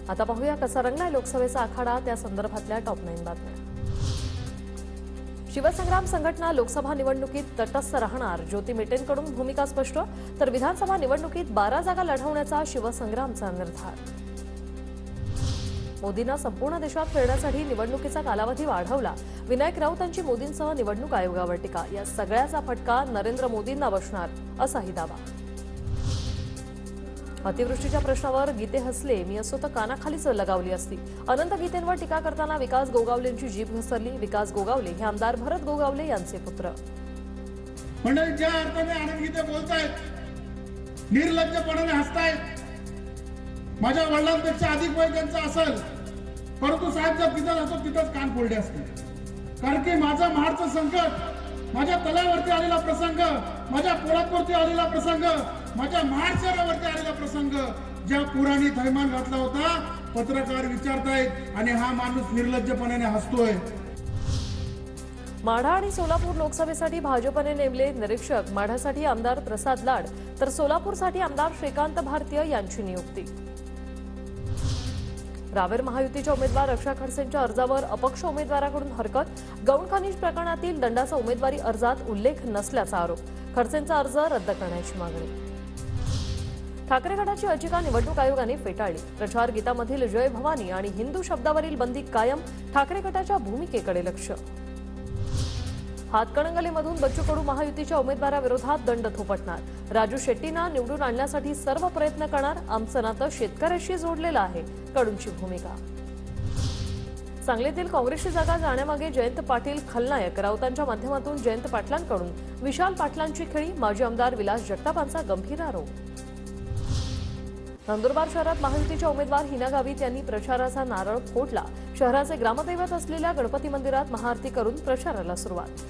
आता पाहूया कसा रंगलाय लोकसभेचा आखाडा, त्या संदर्भातल्या टॉप 9 बातम्या। शिवसंग्राम संघटना लोकसभा निवडणुकीत तटस्थ राहणार, ज्योती मेटेंकडून भूमिका स्पष्ट। तर विधानसभा निवडणुकीत 12 जागा लढवण्याचा शिवसंग्रामचा निर्धार। मोदींना संपूर्ण देशात फिरण्यासाठी निवडणुकीचा कालावधी वाढवला, विनायक राऊतांची मोदींसह निवडणूक आयोगावर टीका। या सगळ्याचा फटका नरेंद्र मोदींना बसणार असाही दावा। अतिवृष्टीच्या प्रश्नावर गीते हसले, मी असो तर कानाखालीच लगावली असती। अनंत गीतेंवर टीका करताना विकास गोगावलेंची जीभ घसरली। विकास गोगावले हे आमदार भरत गोगावले यांचे पुत्र। मंडळी, ज्या अर्थाने आनंद गीते बोलतायत, निर्लज्जपणाने हसतायत, माझ्या वडिलांपेक्षा अधिक वय त्यांचं असेल, परंतु साहेब जर तिथं असतो तिथंच कान फोडले असते। कारण की माझं महाडचं संकट, माझ्या तळ्यावरती आलेला प्रसंग, माझ्या पोलादवरती आलेला प्रसंग, माझ्या महाड शहरावरती आलेला प्रसंग, ज्या पुराणी थैमान घातला होता, पत्रकार विचारतायत आणि हा माणूस निर्लज्जपणाने हसतोय। माढा आणि सोलापूर लोकसभेसाठी भाजपने नेमले निरीक्षक। माढासाठी आमदार प्रसाद लाड तर सोलापूरसाठी आमदार श्रीकांत भारतीय यांची नियुक्ती। रावेर महायुतीच्या उमेदवार रक्षा खडसेंच्या अर्जावर अपक्ष उमेदवाराकडून हरकत। गौण खनिज प्रकरणातील दंडाचा उमेदवारी अर्जात उल्लेख नसल्याचा आरोप। खडसेंचा अर्ज रद्द करण्याची मागणी। ठाकरे गटाची याचिका निवडणूक आयोगाने फेटाळली। प्रचार गीतामधील जय भवानी आणि हिंदू शब्दावरील बंदी कायम, ठाकरे गटाच्या भूमिकेकडे लक्ष। हातकणंगलेमधून बच्चू कडू महायुतीच्या उमेदवाराविरोधात दंड थोपटणार। राजू शेट्टींना निवडून आणण्यासाठी सर्व प्रयत्न करणार, आमचं नातं शेतकऱ्याशी जोडलेलं आहे, कडूंची भूमिका। सांगलीतील काँग्रेसची जागा जाण्यामागे जयंत पाटील खलनायक। राऊतांच्या माध्यमातून जयंत पाटलांकडून विशाल पाटलांची खेळी, माजी आमदार विलास जगतापांचा गंभीर आरोप। नंदुरबार शहरात महायुतीच्या उमेदवार हिना गावित यांनी प्रचाराचा नारळ फोडला। शहराचे ग्रामदैवत असलेल्या गणपती मंदिरात महाआरती करून प्रचाराला सुरुवात।